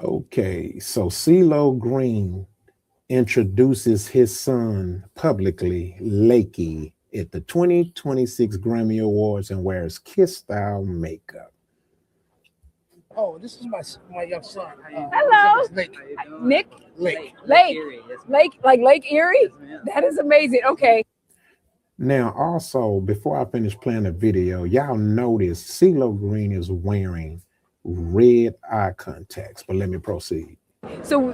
Okay, so CeeLo Green introduces his son publicly, Lakey, at the 2026 Grammy Awards and wears Kiss style makeup. Oh, this is my young son. Hello, Lake. Nick. Lake. Lake. Lake, like Lake Erie. That is amazing. Okay. Now, also, before I finish playing the video, y'all notice CeeLo Green is wearing red eye contacts, but let me proceed. So,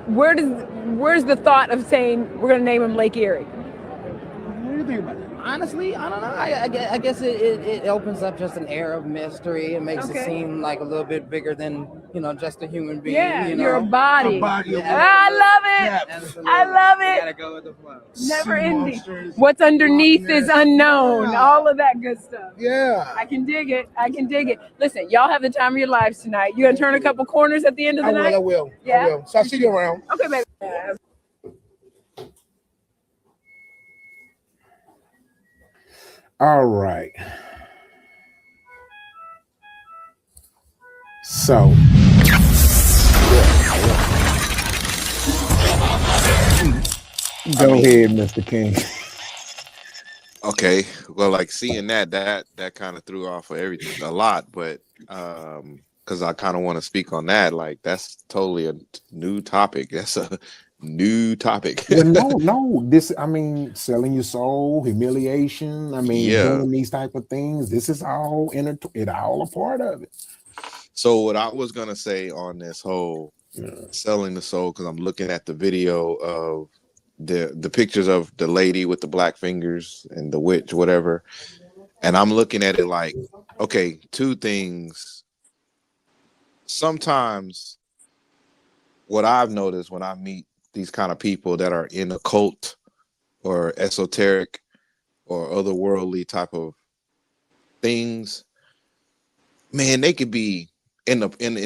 where's the thought of saying we're gonna name him Lake Erie? What do you think about it? Honestly, I don't know. I guess it opens up just an air of mystery. It makes it Okay. seem like a little bit bigger than, just a human being. Yeah, you know? you're a body. A body of I love it. Absolutely. I love You it. gotta go with the flow. Never Sea ending. monsters, What's underneath Loch Ness. is unknown. Yeah. All of that good stuff. Yeah. I can dig it. I can dig it. Listen, y'all have the time of your lives tonight. You gonna turn a couple corners at the end of the night? I will. Yeah? I will. So I'll see you around. Okay, baby. All right. So, go ahead, Mr. King. Okay, well, like seeing that kind of threw off of everything a lot, but because I kind of want to speak on that, like that's totally a new topic. That's a new topic. Well, no. This, I mean, selling your soul, humiliation. I mean, Yeah. doing these type of things. This is all it all a part of it. So what I was gonna say on this whole selling the soul, because I'm looking at the video of the pictures of the lady with the black fingers and the witch, whatever, and I'm looking at it like, okay, two things. Sometimes what I've noticed when I meet these kind of people that are in a cult or esoteric or otherworldly type of things, man, they could be in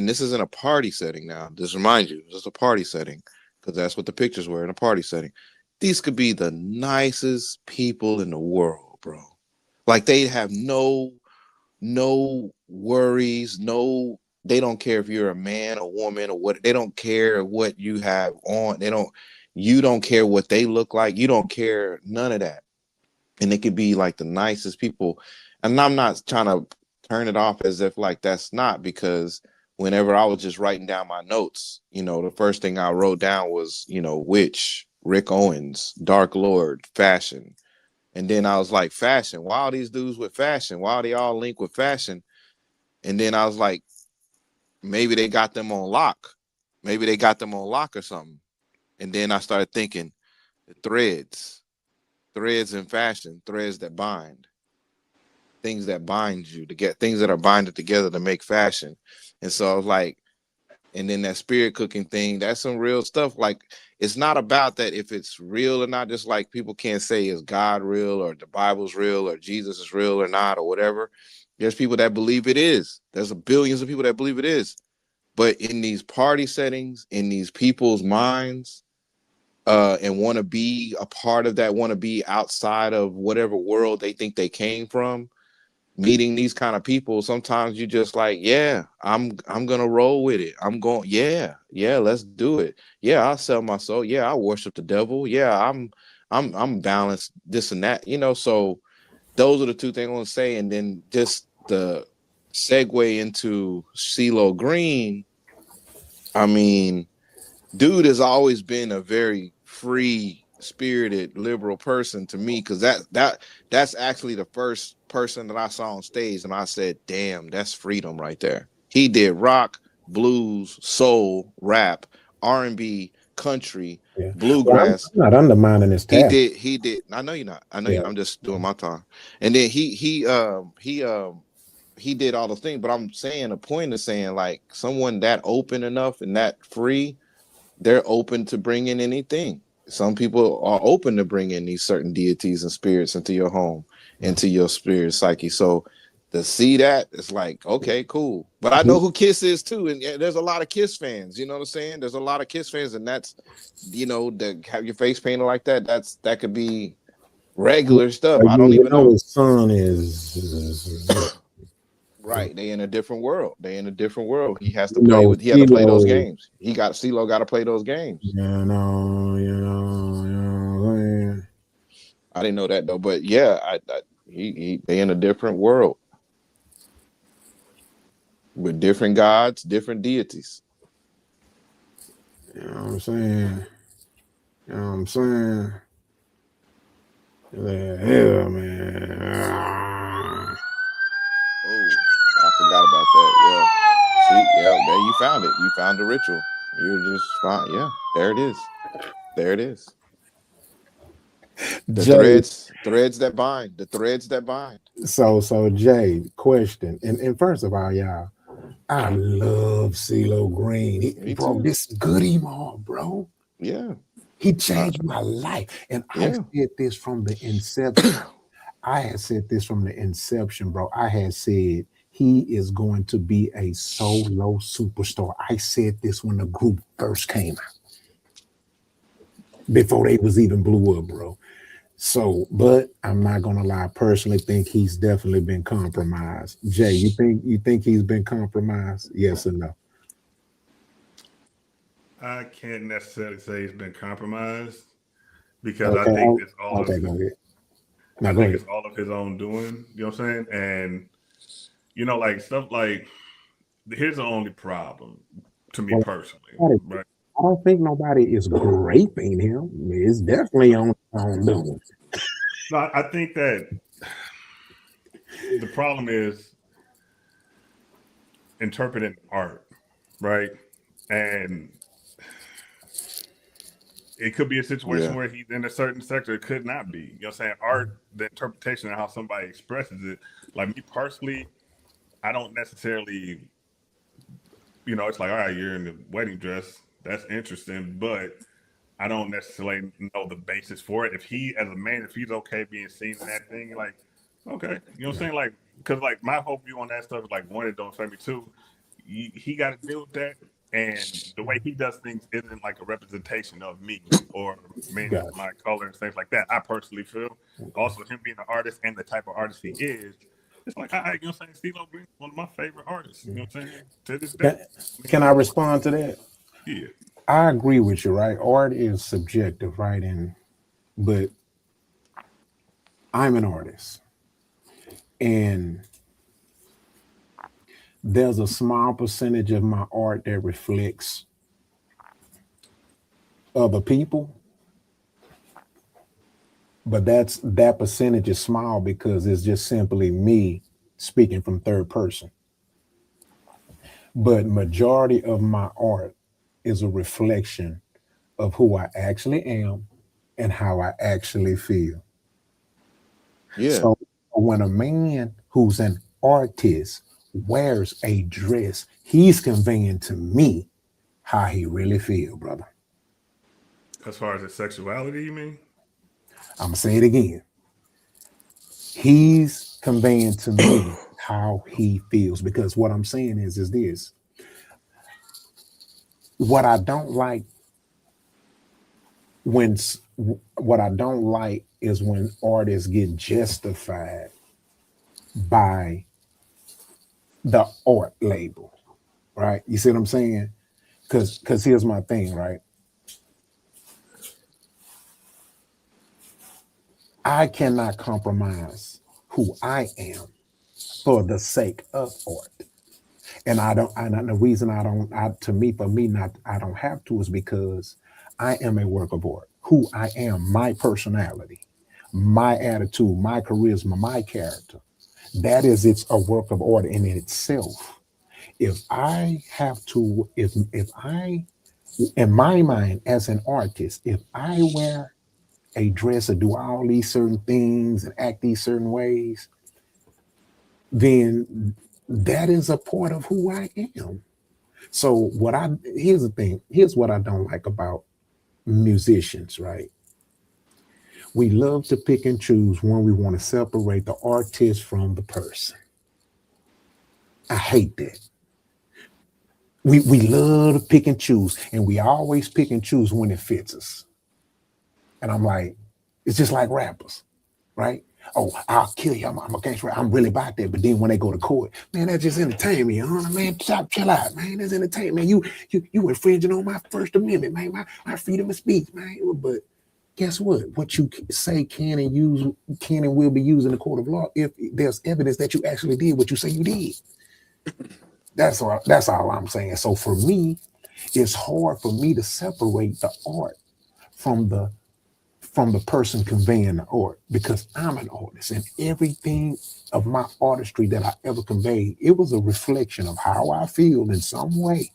this is in a party setting now. Just remind you, this is a party setting because that's what the pictures were, in a party setting. These could be the nicest people in the world, bro. Like they have no worries, they don't care if you're a man or woman or what, they don't care what you have on. You don't care what they look like. You don't care none of that. And they could be like the nicest people. And I'm not trying to turn it off as if like that's not, because whenever I was just writing down my notes, the first thing I wrote down was, witch, Rick Owens, Dark Lord, fashion. And then I was like, fashion, why are these dudes with fashion? Why are they all linked with fashion? And then I was like, maybe they got them on lock. Maybe they got them on lock or something. And then I started thinking, the threads in fashion, threads that bind, things that bind you to get things that are binded together to make fashion. And so I was like, and then that spirit cooking thing, that's some real stuff. Like, it's not about that if it's real or not, just like people can't say is God real or the Bible's real or Jesus is real or not or whatever. There's people that believe it is. There's billions of people that believe it is. But in these party settings, in these people's minds, and want to be a part of that, want to be outside of whatever world they think they came from, meeting these kind of people, sometimes you just like, yeah, I'm gonna roll with it. I'm going, yeah, let's do it. Yeah, I'll sell my soul. Yeah, I worship the devil. Yeah, I'm balanced, this and that, so those are the two things I want to say. And then just the segue into CeeLo Green, I mean, dude has always been a very free spirited liberal person to me, because that's actually the first person that I saw on stage and I said, damn, that's freedom right there. He did rock, blues, soul, rap, R&B, country, Yeah. Well, bluegrass. I'm not undermining his He talent. did. I know you're not. I know I'm just doing my time. And then he did all the things, but I'm saying, the point is saying, like, someone that open enough and that free, they're open to bring in anything. Some people are open to bring in these certain deities and spirits into your home, into your spirit psyche. So to see that, it's like, okay, cool. But I know who Kiss is too, and there's a lot of Kiss fans. You know what I'm saying? There's a lot of Kiss fans, and that's, to have your face painted like that, that could be regular stuff. I don't even know. His son is Right, they in a different world. They in a different world. He has to You play know, with. He had to play those CeeLo, games. CeeLo got to play those games. man. I didn't know that though, but yeah, they in a different world with different gods, different deities. You know what I'm saying? You know what I'm saying? Yeah, man. Oh, I forgot about that. Yeah, see, yeah, there you found it. You found the ritual. You're just fine. Yeah, there it is. There it is. The Jay, threads that bind. The threads that bind. so Jay, question. And first of all, y'all, I love CeeLo Green. Me Bro, too. this Goody Mob, bro. Yeah, He uh, changed my life. And I yeah, said this from the inception. I had said this from the inception, bro. I had said he is going to be a solo superstar. I said this when the group first came out, before they was even blew up, bro. So, but I'm not gonna lie. I personally think he's definitely been compromised. Jay, you think he's been compromised? Yes or no? I can't necessarily say he's been compromised because I Okay. think it's all of Okay. Go ahead. I Now go think ahead. it's all of his own doing. You know what I'm saying? And like stuff like here's the only problem to me Well, personally, I right? don't think nobody is raping him. It's definitely on doing. No, I think that the problem is interpreting art, right? And it could be a situation yeah, where he's in a certain sector. It could not be. You know what I'm saying? Art, the interpretation of how somebody expresses it. Like me personally, I don't necessarily, it's like, all right, you're in the wedding dress. That's interesting, but I don't necessarily know the basis for it. If he, as a man, if he's okay being seen in that thing, like, okay, you know what I'm saying? Like, because like my whole view on that stuff is like, one, it don't affect me. Two, he got to deal with that, and the way he does things isn't like a representation of me or men of Gotcha. my color and things like that. I personally feel. Also, him being an artist and the type of artist he is, it's like, you know what I'm saying? Steve Green, one of my favorite artists. You know what I'm saying? To this day, Can, can I respond to that? yeah. I agree with you, right? Art is subjective, right? But I'm an artist, and there's a small percentage of my art that reflects other people, but that percentage is small because it's just simply me speaking from third person. But majority of my art is a reflection of who I actually am and how I actually feel. yeah, So when a man who's an artist wears a dress, he's conveying to me how he really feel, brother. As far as his sexuality, you mean? I'm gonna say it again. He's conveying to me how he feels because what I'm saying is this. What I don't like when what I don't like is when artists get justified by the art label, right? You see what I'm saying? Because here's my thing, right? I cannot compromise who I am for the sake of art. And I don't, and the reason I don't, to me, for me, not, I don't have to is because I am a work of art. Who I am, my personality, my attitude, my charisma, my character. That is, it's a work of art in itself. If I have to, if I, in my mind, as an artist, if I wear a dress or do all these certain things and act these certain ways, then that is a part of who I am. So here's the thing. Here's what I don't like about musicians, right? We love to pick and choose when we want to separate the artist from the person. I hate that. We love to pick and choose, and we always pick and choose when it fits us. And I'm like, it's just like rappers, right? oh, I'll kill you. I'm a gangster. I'm really about that. But then when they go to court, man, that's just entertainment, me, man. Chill out, man. That's entertainment, man. You infringing on my First Amendment, man. My freedom of speech, man. But guess what? What you say can and will be used in the court of law if there's evidence that you actually did what you say you did. That's all I'm saying. So for me, it's hard for me to separate the art from the person conveying the art, because I'm an artist, and everything of my artistry that I ever conveyed, it was a reflection of how I feel in some way.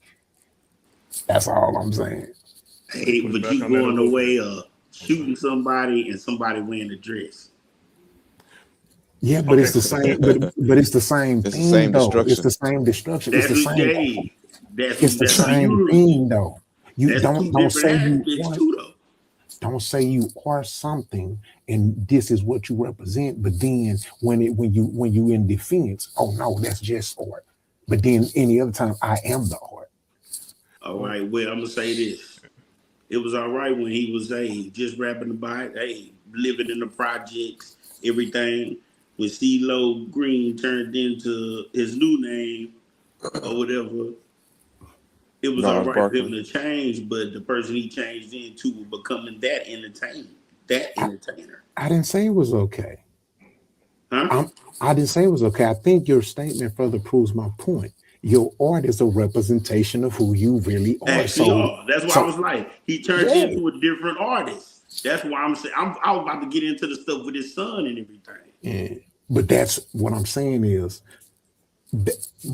That's all I'm saying. Hey, Push but back you on that a going little away bit. shooting somebody and somebody wearing a dress. Yeah, but Okay. it's the same. But it's the same It's the thing, same though. It's destruction. the same destruction. It's That's the what same. Jay. It's the That's what same you. thing, though. You That's two don't different say you aspects are. too, though. Don't say you are something and this is what you represent. But then when you in defense, oh no, that's just art. But then any other time, I am the art. All right. Well, I'm gonna say this. It was all right when he was just rapping about living in the projects, everything. When CeeLo Green turned into his new name or whatever, it was all Gnarls right for him Barkley. to change, but the person he changed into was becoming that entertainer. I didn't say it was okay. Huh? I didn't say it was okay. I think your statement further proves my point. Your art is a representation of who you really are. Actually, So, are. That's why I so was like, he turned yeah, into a different artist. That's why I'm saying I was about to get into the stuff with his son and everything. yeah. But that's what I'm saying is,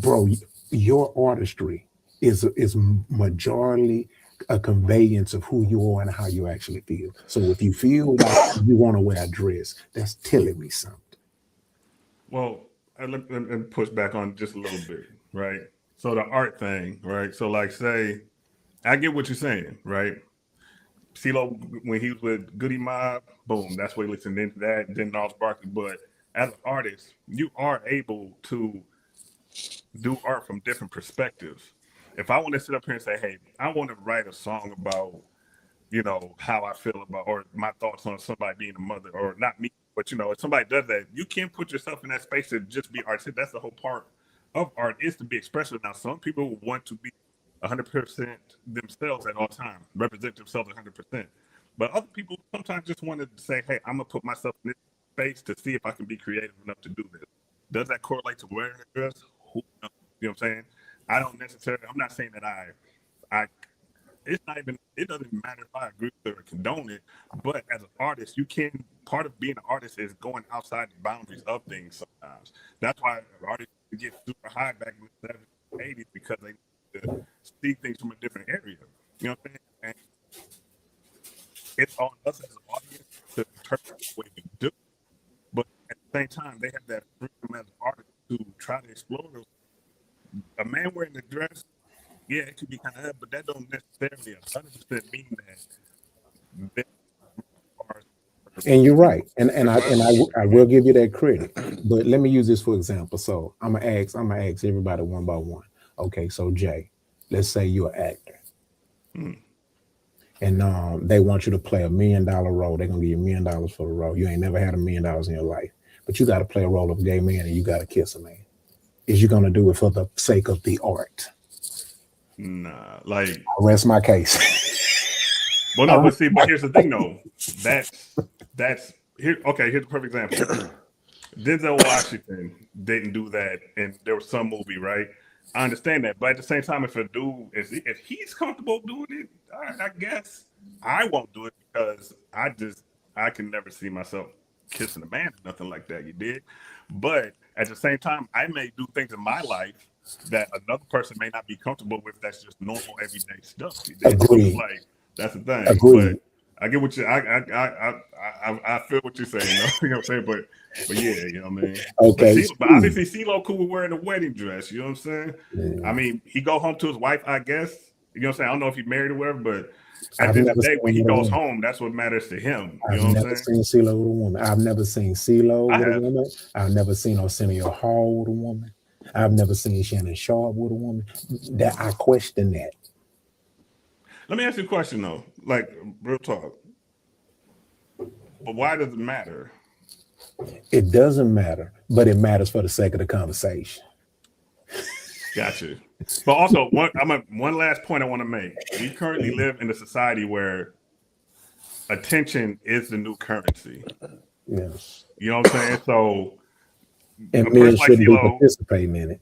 bro, your artistry is majorly a conveyance of who you are and how you actually feel. So if you feel like you want to wear a dress, that's telling me something. Well, let me push back on just a little bit, right? So the art thing, right? So like, say, I get what you're saying, right? CeeLo, when he was with Goody Mob, boom, that's what he listened into that. Then Gnarls Barkley, but as an artist, you are able to do art from different perspectives. If I want to sit up here and say, hey, I want to write a song about, how I feel about, or my thoughts on somebody being a mother, or not me, but if somebody does that, you can't put yourself in that space to just be artistic. That's the whole part of art, is to be expressive. Now, some people want to be 100% themselves at all times, represent themselves 100%. But other people sometimes just want to say, hey, I'm going to put myself in this space to see if I can be creative enough to do this. Does that correlate to wearing a dress? Who knows? You know what I'm saying? I don't necessarily, I'm not saying that I it's not even, it doesn't matter if I agree with it or condone it, but as an artist, you can, part of being an artist is going outside the boundaries of things sometimes. That's why artists get super high back in the 70s, 80s, because they need to see things from a different area. You know what I'm saying? And it's on us as an audience to interpret what we do. But at the same time, they have that freedom as an artist to try to explore those. A man wearing a dress, yeah, it could be kind of, but that don't necessarily 100% mean that they are And you're right. And expressive. I will give you that credit. But let me use this for example. So I'm gonna ask everybody one by one. Okay, so Jay, let's say you're an actor. Hmm. And they want you to play $1 million role. They're gonna give you $1 million for the role. You ain't never had $1 million in your life, but you got to play a role of a gay man and you got to kiss a man. Is you gonna do it for the sake of the art? Nah, like, I rest my case. well, I no, but rest see, my but here's the thing, though. That's here. Okay, here's a perfect example. Denzel Washington didn't do that, and there was some movie, right? I understand that, but at the same time, if a dude if he's comfortable doing it, all right, I guess I won't do it because I can never see myself kissing a man or nothing like that. You did, but at the same time, I may do things in my life that another person may not be comfortable with. That's just normal everyday stuff. You did, so it's Agreed. like that's the thing. But Agreed. I get what you I feel what you're saying, though. You know what I'm saying? But yeah, you know what I mean? Okay. But obviously CeeLo cool with wearing a wedding dress, you know what I'm saying? I Yeah. mean, he go home to his wife, I guess. You know what I'm saying? I don't know if he married or whatever, but at I've the end of never the day, seen when him he with a goes woman. home, that's what matters to him. You I've know what I'm never saying? seen CeeLo with a woman. I've never seen CeeLo I with a have. woman. I've never seen Arsenio Hall with a woman. I've never seen Shannon Sharp with a woman. That I question that. Let me ask you a question though. Like real talk. But why does it matter? It doesn't matter, but it matters for the sake of the conversation. Gotcha. But also, one last point I want to make. We currently live in a society where attention is the new currency. Yes. You know what I'm saying? So, And a men person like shouldn't be CeeLo, participating in it.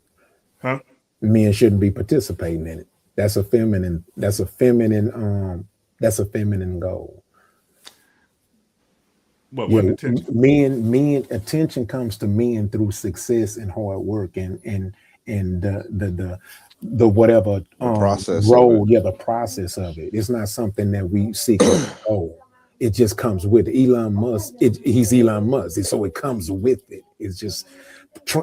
huh? Men shouldn't be participating in it. That's a feminine goal. What attention? Men attention comes to men through success and hard work and the whatever The process of role, it. the process of it. It's not something that we seek as a goal. It just comes with it. Elon Musk. He's Elon Musk, so it comes with it. It's just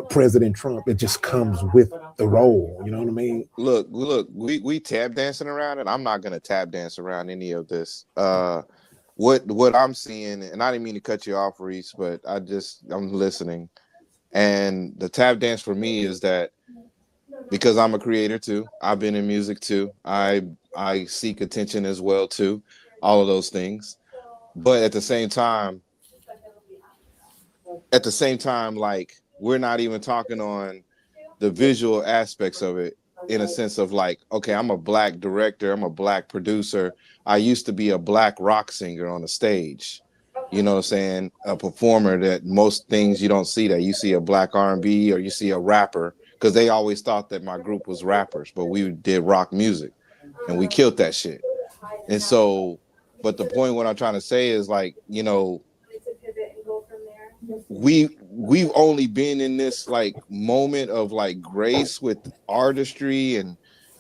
President Trump. It just comes with the role. You know what I mean? Look, we tap dancing around it. I'm not gonna tap dance around any of this. What I'm seeing, and I didn't mean to cut you off, Reese, but I'm listening. And the tap dance for me is that because I'm a creator too, I've been in music too. I seek attention as well too, all of those things. But at the same time, like we're not even talking on the visual aspects of it in a sense of like, okay, I'm a black director, I'm a black producer. I used to be a black rock singer on the stage. You know what I'm saying? A performer that most things you don't see that. You see a black R&B or you see a rapper because they always thought that my group was rappers, but we did rock music and we killed that shit. And so, but the point what I'm trying to say is like, you know, we've only been in this like moment of like grace with artistry and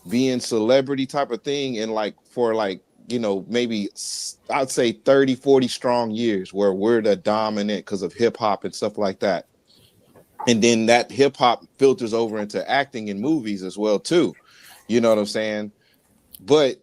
being celebrity type of thing and like for like, you know, maybe I'd say 30-40 strong years where we're the dominant because of hip hop and stuff like that. And then that hip hop filters over into acting in movies as well too. You know what I'm saying? But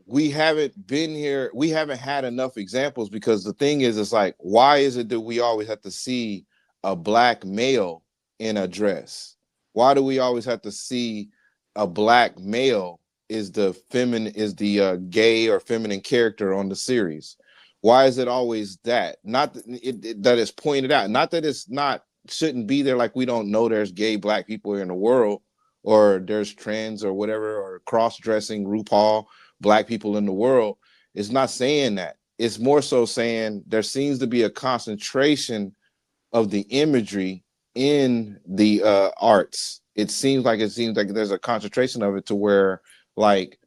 we haven't been here, we haven't had enough examples because the thing is, it's like, why is it that we always have to see a black male in a dress? Why do we always have to see a black male is the gay or feminine character on the series? Why is it always that? Not that it's pointed out, not that it's not shouldn't be there, like we don't know there's gay black people in the world or there's trans or whatever or cross-dressing RuPaul black people in the world. Is not saying that. It's more so saying there seems to be a concentration of the imagery in the arts. It seems like there's a concentration of it to where like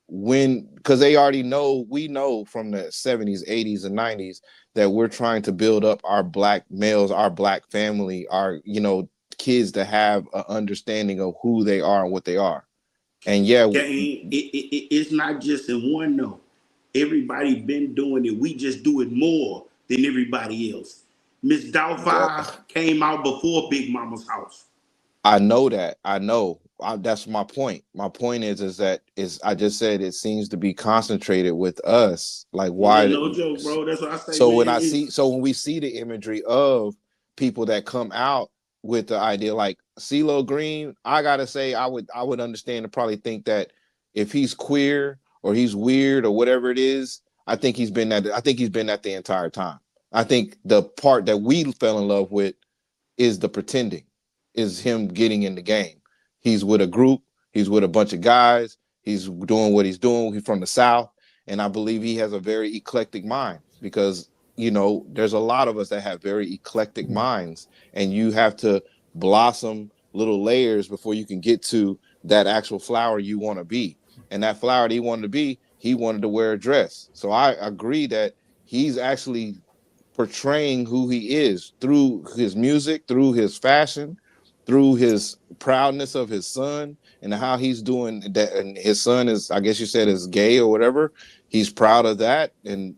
because they already know, we know from the 70s, 80s, and 90s that we're trying to build up our black males, our black family, our, you know, kids to have an understanding of who they are and what they are. And it's not just in one though. Everybody been doing it. We just do it more than everybody else. Miss Doubtfire came out before Big Mama's House. I know that. I know. That's my point. My point is that I just said it seems to be concentrated with us. Like why? No joke, bro. That's what I say. So when we see the imagery of people that come out with the idea like CeeLo Green, I gotta say I would understand and probably think that if he's queer or he's weird or whatever it is, I think he's been that the entire time. I think the part that we fell in love with is the pretending, is him getting in the game. He's with a group, he's with a bunch of guys, he's doing what he's doing. He's from the South, and I believe he has a very eclectic mind because, you know, there's a lot of us that have very eclectic minds, and you have to blossom little layers before you can get to that actual flower you want to be. And that flower that he wanted to be, he wanted to wear a dress. So I agree that he's actually portraying who he is through his music, through his fashion, through his proudness of his son and how he's doing that. And his son is, I guess you said, is gay or whatever. He's proud of that. And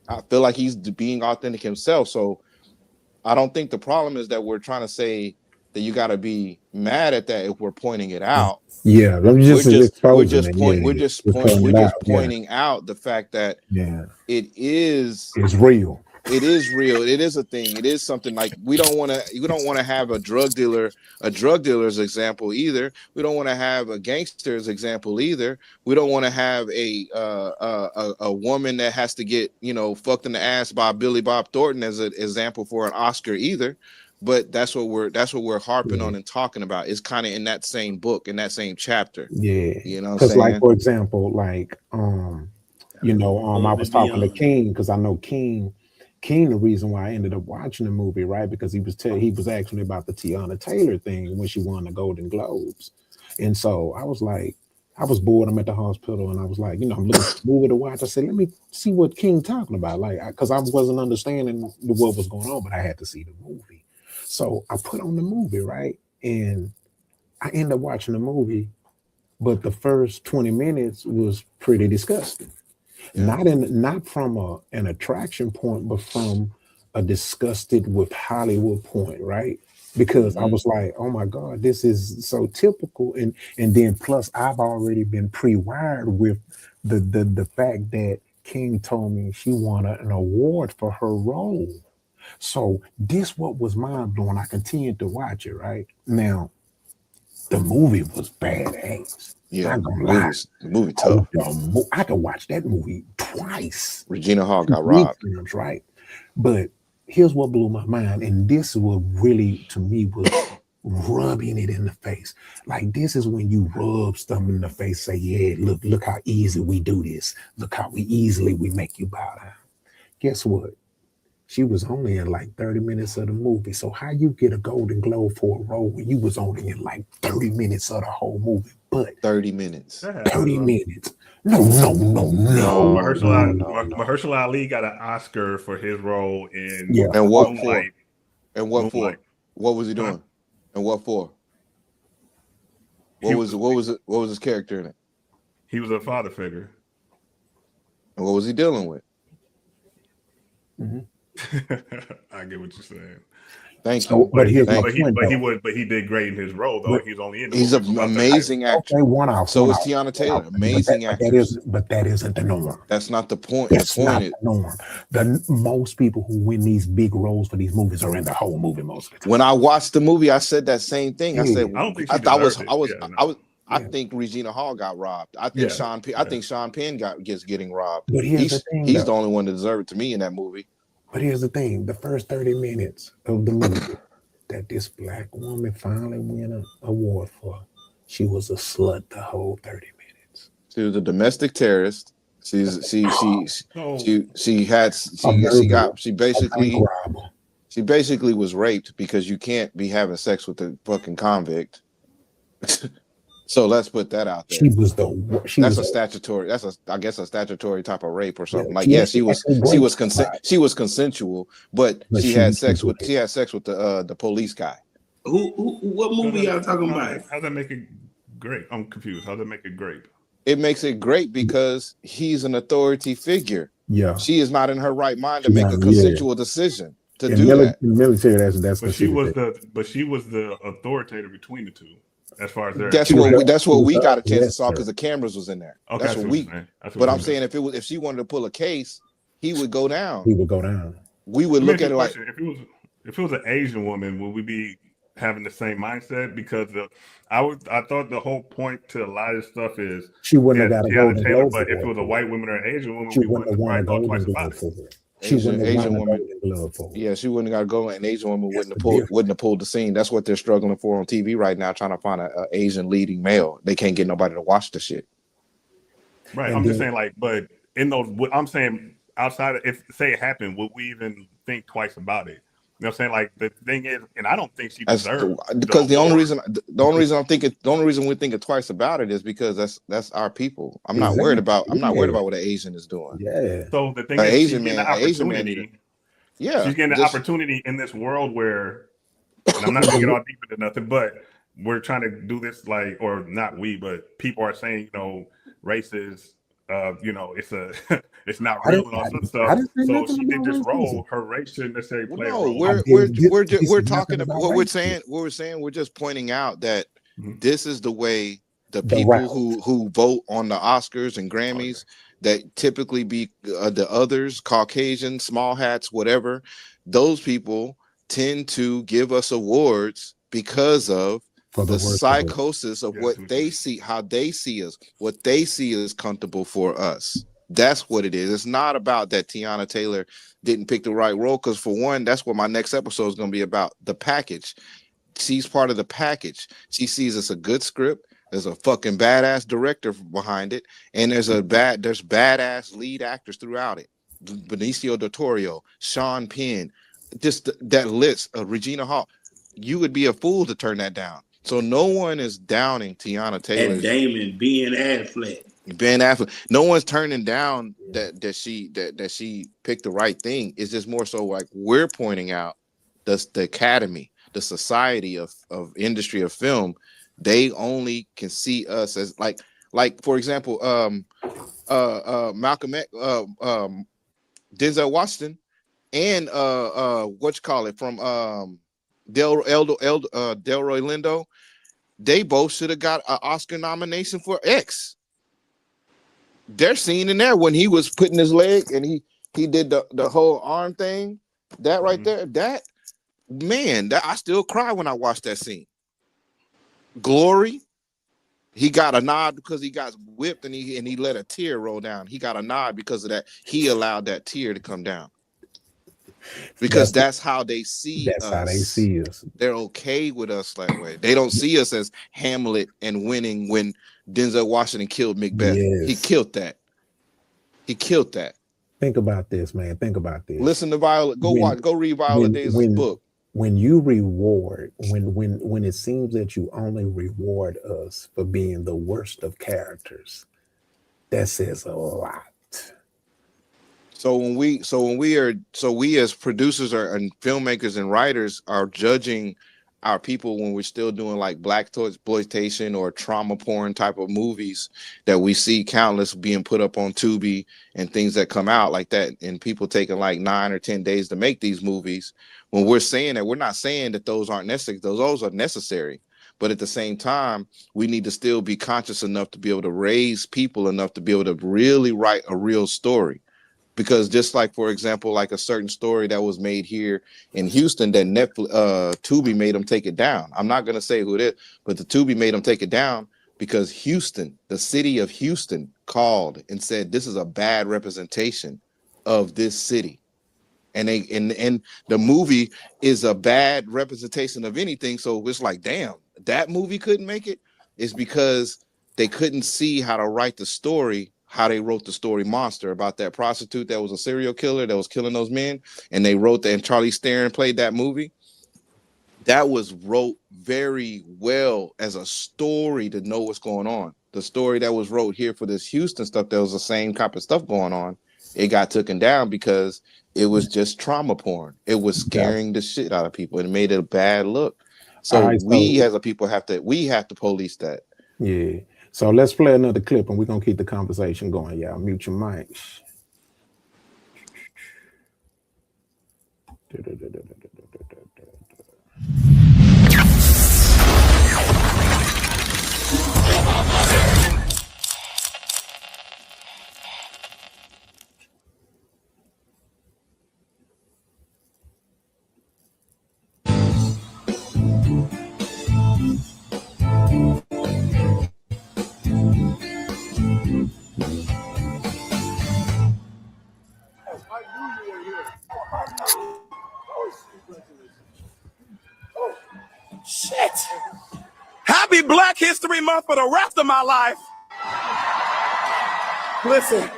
I feel like he's being authentic himself. So I don't think the problem is that we're trying to say that you got to be mad at that if we're pointing it out. Yeah, I'm just pointing out the fact that it is it's real. It is real. It is a thing. It is something like we don't want to have a drug dealer's example either. We don't want to have a gangster's example either. We don't want to have a woman that has to get, fucked in the ass by Billy Bob Thornton as an example for an Oscar either. But that's what we're harping on and talking about. It's kind of in that same book, in that same chapter. Yeah. You know what I'm Because saying? like, for example, like I was talking to King because I know King, the reason why I ended up watching the movie, right? Because he was asking me about the Tiana Taylor thing when she won the Golden Globes. And so I was like, I was bored. I'm at the hospital and I was like, I'm looking for a movie to watch. I said, let me see what King talking about. Like, because I wasn't understanding what was going on, but I had to see the movie. So I put on the movie, right? And I ended up watching the movie, but the first 20 minutes was pretty disgusting. Yeah. Not from an attraction point, but from a disgusted with Hollywood point, right? Because I was like, oh my God, this is so typical. And then plus I've already been pre-wired with the fact that King told me she won an award for her role. So this what was mind blowing. I continued to watch it, right? Now, the movie was badass. Yeah, the movie tough. I could watch that movie twice. Regina Hall got robbed. Times, right? But here's what blew my mind, and this was really, to me, was rubbing it in the face. Like, this is when you rub something in the face, say, yeah, look how easy we do this. Look how easily we make you bow down. Guess what? She was only in like 30 minutes of the movie. So how you get a Golden Globe for a role when you was only in like 30 minutes of the whole movie? But 30 minutes. 30 minutes. No. Mahershala Ali got an Oscar for his role in And what Moonlight. for? And what for? What was he doing? And what for? What was his character in it? He was a father figure. And what was he dealing with? Mm-hmm. I get what you're saying. Thank you. But he did great in his role though. He's only in. He's an amazing actor. Okay, so is Tiana Taylor. Amazing actor. But that isn't the norm. That's not the point. That's not the norm. Most people who win these big roles for these movies are in the whole movie most of the time. When I watched the movie, I said that same thing. I said I think Regina Hall got robbed. I think Sean Penn gets getting robbed. But he's the only one that deserved it to me in that movie. But here's the thing: the first 30 minutes of the movie that this black woman finally won an award for, she was a slut the whole 30 minutes. She was a domestic terrorist. She basically was raped because you can't be having sex with a fucking convict. So let's put that out there. That's a statutory type of rape or something. She was consensual, but she had sex with the police guy. What movie y'all talking about? How's that make it great? I'm confused. How's that make it great? It makes it great because he's an authority figure. Yeah. She is not in her right mind to make a consensual decision to do that. In military, that's but she was the authoritative between the two. As far as that's what we got a chance to saw because the cameras was in there. Okay, that's what we. But I'm saying if she wanted to pull a case, he would go down. He would go down. We would look at it like if it was an Asian woman, would we be having the same mindset? Because I thought the whole point to a lot of this stuff is she wouldn't have got a Golden Globe. But if it was a white woman or an Asian woman, we wouldn't have won a Golden Globe for her. She Asian woman. Yeah, she wouldn't got to go. An Asian woman wouldn't have pulled the scene. That's what they're struggling for on TV right now, trying to find an Asian leading male. They can't get nobody to watch the shit. Right. I'm just saying, but in those, I'm saying outside of if say it happened, would we even think twice about it? You know what I'm saying? The thing is, and I don't think she deserves because the only reason we're thinking twice about it is because that's our people. I'm not worried about what an Asian is doing. Yeah. So the thing is, Asian man, she's getting the opportunity in this world where, and I'm not gonna get all deep into nothing, but we're trying to do this or not we, but people are saying, races. It's not real and all that stuff. So she did this role. Her race shouldn't necessarily play a role. We're talking about what we're saying. We're just pointing out that this is the way the people who vote on the Oscars and Grammys, that typically be the others, Caucasian, small hats, whatever, those people tend to give us awards because of the psychosis of what they see, how they see us, what they see is comfortable for us. That's what it is. It's not about that Tiana Taylor didn't pick the right role, because for one, that's what my next episode is going to be about, the package. She's part of the package. She sees it's a good script. There's a fucking badass director behind it, and there's badass lead actors throughout it. Benicio del Toro, Sean Penn, just that list of Regina Hall. You would be a fool to turn that down. So no one is downing Tiana Taylor. And Damon, Ben Affleck. Ben Affleck. No one's turning down that she picked the right thing. It's just more so like we're pointing out the Academy, the Society of Industry of Film. They only can see us as like for example, Malcolm X, Denzel Washington, and what you call it from Delroy Lindo. They both should have got an Oscar nomination for X. They're seen in there when he was putting his leg and he did the whole arm thing. That right there, that man, that I still cry when I watch that scene. Glory, he got a nod because he got whipped and he let a tear roll down. He got a nod because of that. He allowed that tear to come down. Because that's how they see us. That's how they see us. They're okay with us that way. They don't see us as Hamlet and winning when Denzel Washington killed Macbeth. Yes. He killed that. He killed that. Think about this, man. Think about this. Listen to Viola. Go read Viola Davis's book. When you reward, when it seems that you only reward us for being the worst of characters, that says a lot. So we as producers and filmmakers and writers are judging our people when we're still doing like black exploitation or trauma porn type of movies that we see countless being put up on Tubi and things that come out like that, and people taking like 9 or 10 days to make these movies. When we're saying that, we're not saying that those aren't necessary. Those are necessary. But at the same time, we need to still be conscious enough to be able to raise people enough to be able to really write a real story. Because just like, for example, like a certain story that was made here in Houston that Netflix, Tubi made them take it down. I'm not going to say who it is, but the Tubi made them take it down because Houston, the city of Houston, called and said, this is a bad representation of this city. And the movie is a bad representation of anything. So it's like, damn, that movie couldn't make it. It's because they couldn't see how to write the story, how they wrote the story Monster about that prostitute that was a serial killer that was killing those men. And they wrote that, and Charlie Theron played that movie. That was wrote very well as a story to know what's going on. The story that was wrote here for this Houston stuff, there was the same type of stuff going on. It got taken down because it was just trauma porn. It was scaring the shit out of people and it made it a bad look. So we as a people have to police that. Yeah. So let's play another clip and we're going to keep the conversation going. Y'all mute your mics. Shit. Happy Black History Month for the rest of my life. Listen,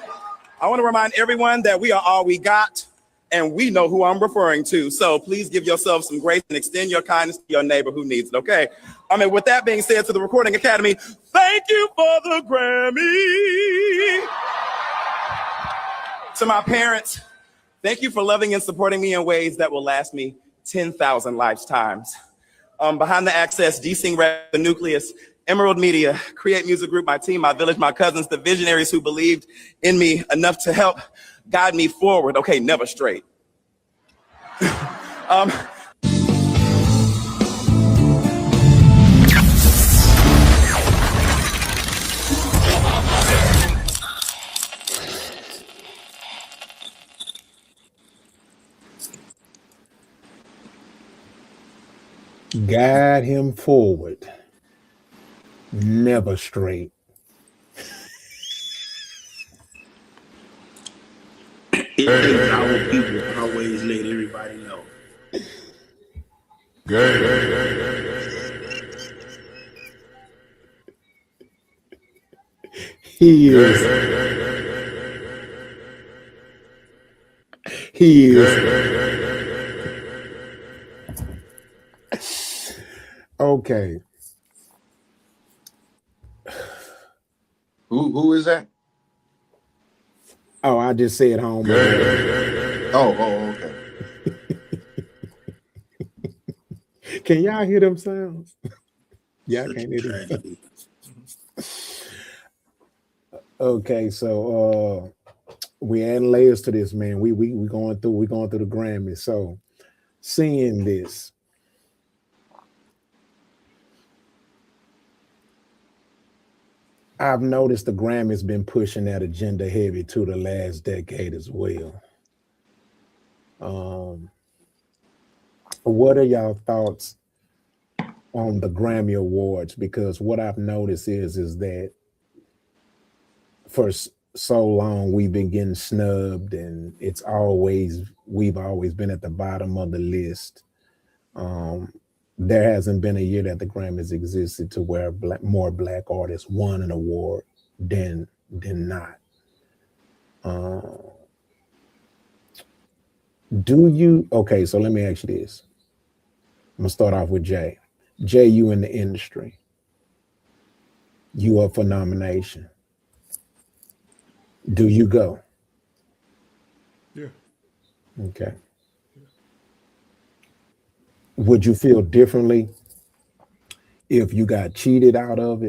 I want to remind everyone that we are all we got, and we know who I'm referring to. So please give yourself some grace and extend your kindness to your neighbor who needs it, okay? With that being said, to the Recording Academy, thank you for the Grammy. To my parents, thank you for loving and supporting me in ways that will last me 10,000 lifetimes. Behind the Access, D-Sing Rap, The Nucleus, Emerald Media, Create Music Group, my team, my village, my cousins, the visionaries who believed in me enough to help guide me forward. Okay, never straight. Guide him forward, never straight. It takes our people to always let everybody know. He is. He is. Okay. Who is that? Oh, I just said home. Oh, okay. Can y'all hear them sounds? Yeah, I Such can't a hear them. tragedy. Okay, so we adding layers to this, man. We going through the Grammys. So seeing this, I've noticed the Grammys been pushing that agenda heavy to the last decade as well. What are y'all thoughts on the Grammy Awards? Because what I've noticed is that for so long we've been getting snubbed, and we've always been at the bottom of the list. There hasn't been a year that the Grammys existed to where more black artists won an award than not. Okay, so let me ask you this. I'm gonna start off with Jay. Jay, you in the industry. You up for nomination. Do you go? Yeah. Okay. Would you feel differently if you got cheated out of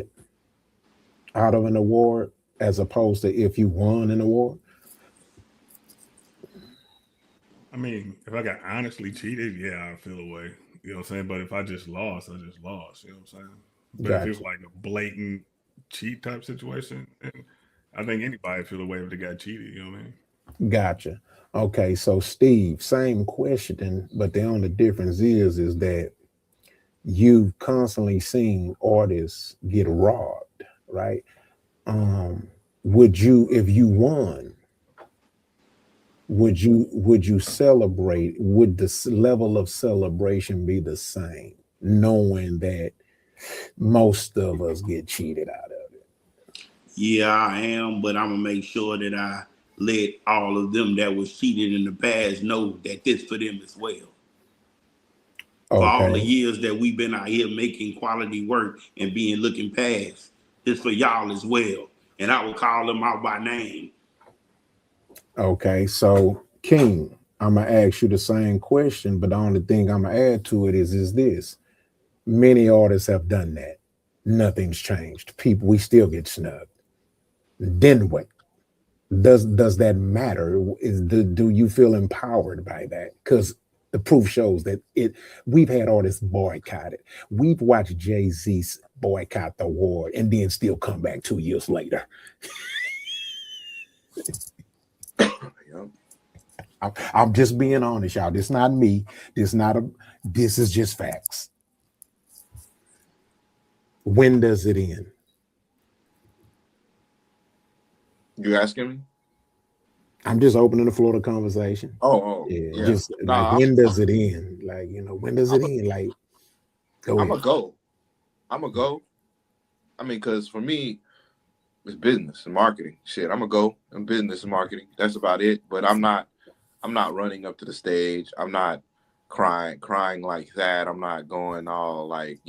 an award, as opposed to if you won an award? I mean, if I got honestly cheated, yeah, I feel away. You know what I'm saying? But if I just lost, I just lost. You know what I'm saying? But if it was Gotcha. like a blatant cheat type situation, then I think anybody feel away if they got cheated. You know what I mean? Gotcha. Okay, so Steve, same question, but the only difference is that you've constantly seen artists get robbed, right? Would you, if you won, would you celebrate? Would the level of celebration be the same, knowing that most of us get cheated out of it? Yeah, I am, but I'm gonna make sure that I let all of them that was cheated in the past know that this for them as well. For all the Okay. years that we've been out here making quality work and being looking past, this for y'all as well. And I will call them out by name. Okay, so King, I'm gonna ask you the same question, but the only thing I'm gonna add to it is this: many artists have done that. Nothing's changed. People, we still get snubbed. Then what? Does that matter? Do you feel empowered by that? Because the proof shows that we've had artists boycotted. We've watched Jay-Z boycott the award and then still come back 2 years later. I'm just being honest, y'all. This not me. This is just facts. When does it end? You asking me? I'm just opening the floor to conversation. Yeah. Just like, when does it end? Like, when does it end? Like, go ahead. I'm gonna go. I mean, because for me, it's business and marketing. Shit, I'm gonna go in business and marketing. That's about it. But I'm not running up to the stage. I'm not crying like that. I'm not going all like,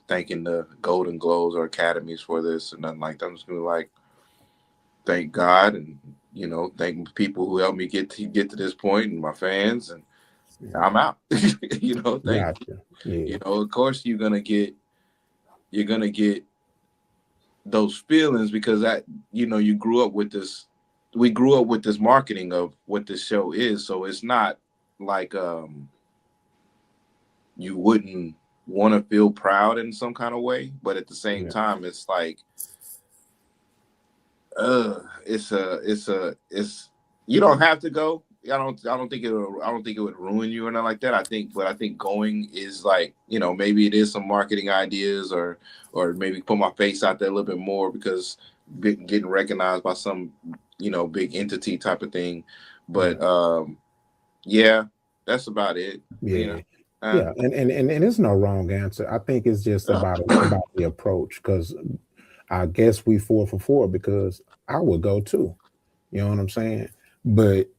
thanking the Golden Globes or Academies for this and nothing like that. I'm just gonna be like, thank God and thank people who helped me get to this point and my fans, and I'm out. Thank Gotcha. you. Of course you're gonna get those feelings because that you grew up with this. We grew up with this marketing of what this show is, so it's not like you wouldn't want to feel proud in some kind of way, but at the same time, it's like, it's you don't have to go. I don't think it would ruin you or nothing like that. I think going is like, you know, maybe it is some marketing ideas or maybe put my face out there a little bit more because getting recognized by some, you know, big entity type of thing. But yeah, that's about it. Yeah. You know. Yeah, and there's no wrong answer. I think it's just about the approach, because I guess we 4 for 4 because I would go too. You know what I'm saying? But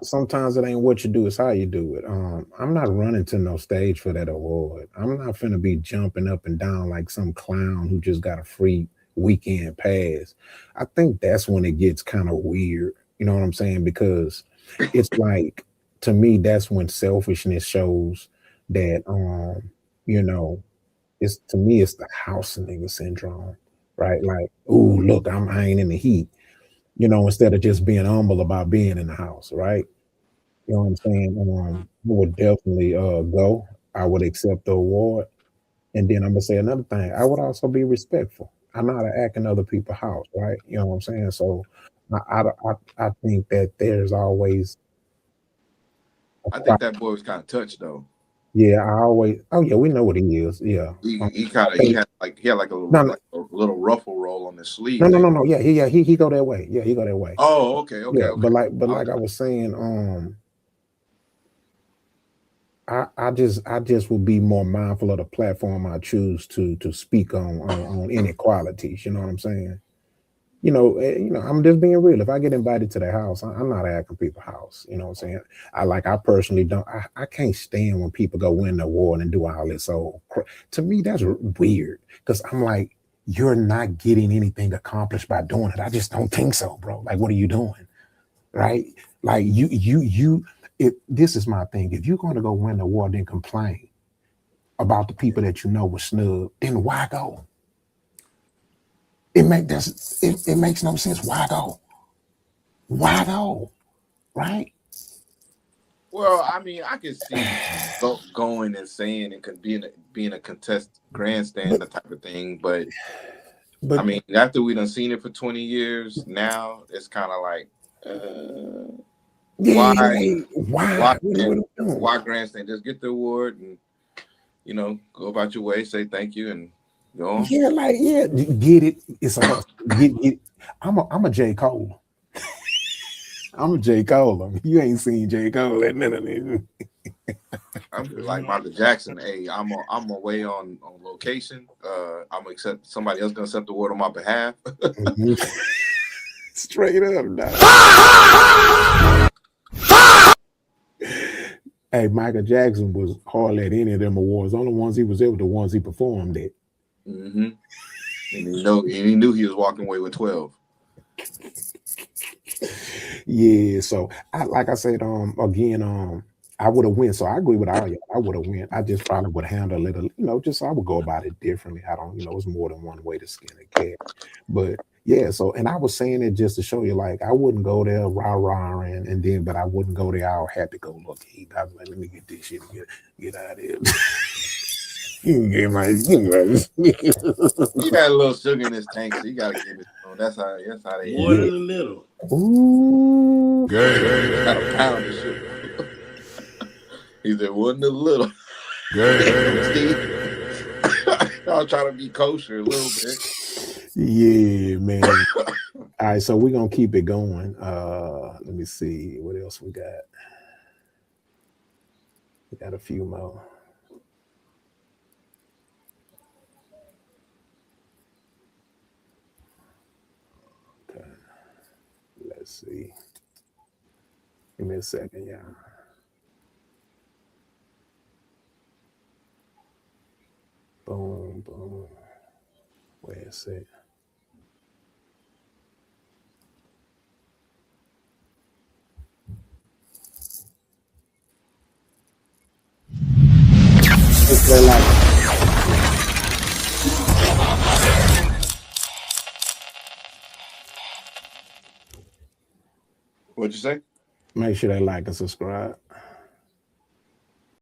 sometimes it ain't what you do, it's how you do it. I'm not running to no stage for that award. I'm not finna be jumping up and down like some clown who just got a free weekend pass. I think that's when it gets kind of weird. You know what I'm saying? Because it's like, to me, that's when selfishness shows that you know, it's, to me, it's the house nigga syndrome, right? Like, ooh, look, I ain't in the heat, you know, instead of just being humble about being in the house, right? You know what I'm saying? I would definitely go. I would accept the award. And then I'm gonna say another thing. I would also be respectful. I know how to act in other people's house, right? You know what I'm saying? So I think that there's always I think that boy was kind of touched though. yeah, I always, oh yeah, we know what he is. Yeah. He I had like a no, little ruffle roll on his sleeve. no. Yeah, he go that way. Yeah, he go that way. Oh, okay. Yeah, but like I was saying, I just would be more mindful of the platform I choose to speak on inequalities. You know what I'm saying? You know, I'm just being real. If I get invited to their house, I'm not asking people's house. You know what I'm saying? I personally don't. I can't stand when people go win the award and do all this. So to me, that's weird, because I'm like, you're not getting anything accomplished by doing it. I just don't think so, bro. Like, what are you doing? Right? Like if this is my thing. If you're going to go win the award and complain about the people that you know were snubbed, then why go? It makes no sense. Why go? Why go? Right? Well, I mean, I can see going and saying it could being a contest grandstand, the type of thing, but I mean, after we done seen it for 20 years, now it's kind of like, why grandstand? Just get the award and, you know, go about your way, say thank you, and go on. Yeah, like, yeah, get it. It's a hustle. Get. I'm a J. Cole. I'm a J. Cole. You ain't seen J. Cole at none of this. I'm like Michael Jackson. Hey, I'm away on location. I'm accept somebody else gonna accept the award on my behalf. Straight up, dog. Hey, Michael Jackson was hardly at any of them awards. Only ones he was there were the ones he performed at. Mm-hmm. And he knew he was walking away with 12. Yeah, so like I said, again, I would have went. So I agree with all y'all. I would have went. I just probably would handle it, you know, just I would go about it differently. I don't, you know, it's more than one way to skin a cat. But yeah, so, and I was saying it just to show you, like, I wouldn't go there rah and then, but I wouldn't go there all happy go lucky. I was like, let me get this shit and get out of here. He had a little sugar in his tank, so you gotta give it. That's how they more than a little. Ooh, got a pound of sugar. He said, wasn't a little. I was trying to be kosher a little bit. Yeah, man. All right, so we're gonna keep it going. Let me see what else we got. We got a few more. Okay, let's see. Give me a second, y'all. Boom. Where is it? What'd you say? Make sure they like and subscribe.